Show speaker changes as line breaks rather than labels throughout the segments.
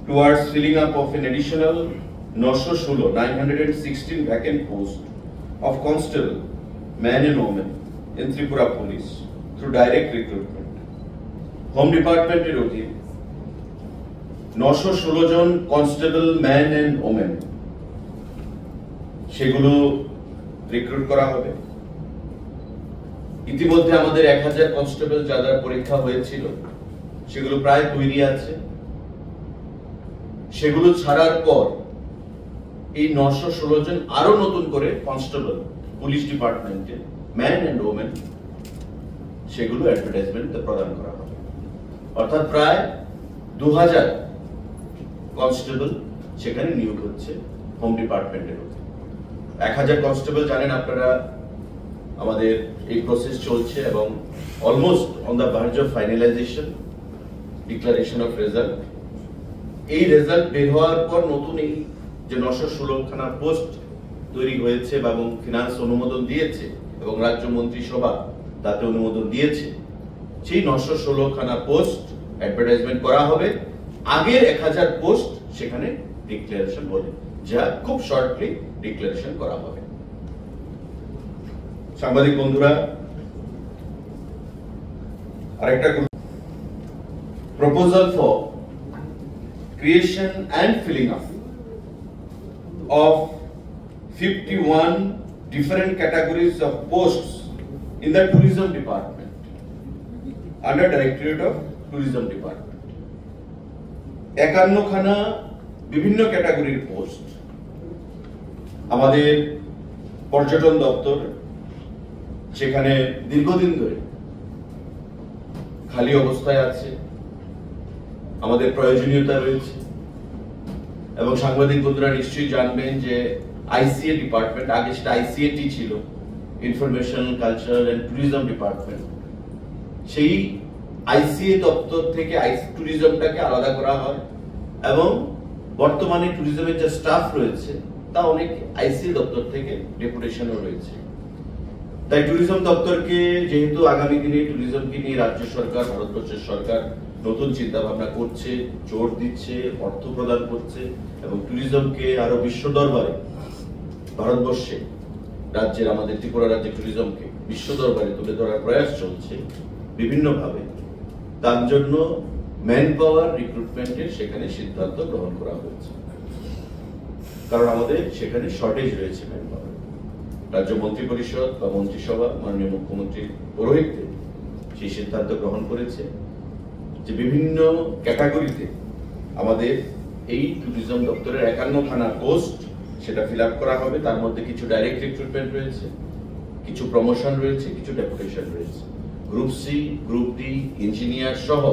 towards filling up of an additional 916 vacant posts of constable, man and woman in Tripura Police through direct recruitment. Home Department এর অধীনে 916 জন constable man and women সেগুলো recruit করা হবে। ইতিমধ্যে আমাদের 1000 constable যাদের পরীক্ষা হয়েছিল সেগুলো প্রায় তৈরি আছে। সেগুলো ছাড়ার পর এই 916 জন আরো নতুন করে কনস্টেবল পুলিশ ডিপার্টমেন্টে ম্যান এন্ড ওমেন সেগুলো অ্যাডভার্টাইজমেন্ট প্রদান করা হবে। অর্থাৎ প্রায় 2000 কনস্টেবল সেখানে নিয়োগ হচ্ছে হোম ডিপার্টমেন্টের মধ্যে। 1000 কনস্টেবল জানেন আপনারা, আমাদের এই প্রসেস চলছে এবং almost on the verge of finalisation, declaration of result. এই রেজাল্ট বের হওয়ার পর নতুন এই যে 916 খানা পোস্ট তৈরি হয়েছে এবং ফিনান্স অনুমোদন দিয়েছে এবং রাজ্য মন্ত্রিসভা তাতে অনুমোদন দিয়েছে, সেই 916 খানা পোস্ট অ্যাডভার্টাইজমেন্ট করা হবে। আগের 1000 পোস্ট সেখানে ডিক্লারেশন বলে, যা খুব শর্টলি ডিক্লারেশন করা হবে। সাংবাদিক বন্ধুরা, আরেকটা proposal for creation and filling up of 51 different categories of posts in the tourism department under Directorate of Tourism Department. 51 খানা বিভিন্ন ক্যাটাগরির পোস্ট আমাদের পর্যটন দপ্তর সেখানে দীর্ঘদিন ধরে খালি অবস্থায় আছে। আমাদের প্রয়োজনীয়তা রয়েছে এবং সাংবাদিক বন্ধুরা নিশ্চয়ই জানবেন যে আইসিএ ডিপার্টমেন্ট, আগে সেটা আইসিএটি ছিল, information cultural and tourism department. সেই আইসিএ দপ্তর থেকে ট্যুরিজমটাকে আলাদা করা হয় এবং বর্তমানে ট্যুরিজমের যে স্টাফ রয়েছে তা অনেক আইসিএ দপ্তর থেকে ডেপুটেশনও রয়েছে। তাই ট্যুরিজম দপ্তরকে যেহেতু আগামী দিনে ট্যুরিজমকে নিয়ে রাজ্য সরকার, ভারতবর্ষের সরকার নতুন চিন্তা ভাবনা করছে, জোর দিচ্ছে, অর্থ প্রদান করছে এবং ট্যুরিজমকে আরো বিশ্ব দরবারে, ভারতবর্ষে রাজ্যের, আমাদের ত্রিপুরা রাজ্যের ট্যুরিজমকে বিশ্ব দরবারে তুলে ধরার প্রয়াস চলছে বিভিন্নভাবে। তার জন্য ম্যান পাওয়ার রিক্রুটমেন্টের সেখানে সিদ্ধান্ত গ্রহণ করা হয়েছে, কারণ আমাদের সেখানে শর্টেজ রয়েছে ম্যান পাওয়ার। রাজ্য মন্ত্রী পরিষদ বা মন্ত্রিসভা মাননীয় মুখ্যমন্ত্রীর পৌরোহিত্যে সেই সিদ্ধান্ত গ্রহণ করেছে যে বিভিন্ন ক্যাটাগরিতে আমাদের এই ট্যুরিজম দপ্তরের 51 খানা পোস্ট সেটা ফিল আপ করা হবে। তার মধ্যে কিছু ডাইরেক্ট রিক্রুটমেন্ট রয়েছে, কিছু প্রমোশন রয়েছে, কিছু ডেপুটেশন রয়েছে। Group C, group D, engineer সহ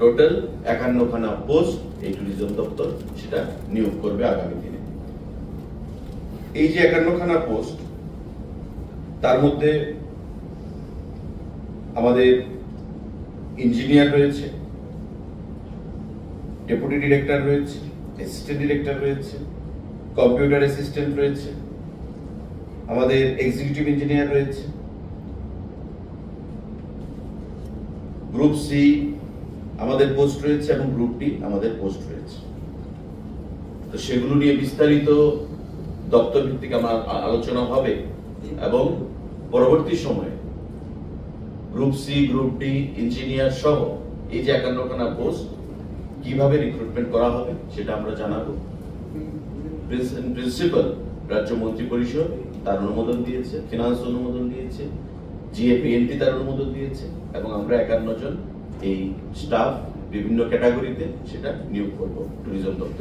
টোটাল 51 খানা পোস্ট এই ট্যুরিজম দপ্তর সেটা নিয়োগ করবে আগামী দিনে। এই যে 51 খানা পোস্ট, তার মধ্যে আমাদের ইঞ্জিনিয়ার রয়েছে, ডেপুটি ডিরেক্টর রয়েছে, অ্যাসিস্ট্যান্ট ডিরেক্টর রয়েছে, কম্পিউটার অ্যাসিস্ট্যান্ট রয়েছে, আমাদের এক্সিকিউটিভ ইঞ্জিনিয়ার রয়েছে। গ্রুপ সি আমাদের পোস্ট রয়েছে এবং গ্রুপ ডি আমাদের পোস্ট রয়েছে। তো সেগুলো নিয়ে বিস্তারিত দপ্তর ভিত্তিক আমার আলোচনা হবে এবং পরবর্তী সময়ে group C, group D, engineer সহ এই যে 51 খানা পোস্ট কিভাবে রিক্রুটমেন্ট করা হবে সেটা আমরা জানাবো। প্রিন্সিপাল রাজ্য মন্ত্রী পরিষদ তার অনুমোদন দিয়েছে, ফিনান্স অনুমোদন দিয়েছে, জিএপিএনটি তার অনুমোদন দিয়েছে এবং আমরা 51 জন এই স্টাফ বিভিন্ন ক্যাটাগরিতে সেটা নিয়োগ করব ট্যুরিজম দপ্তর।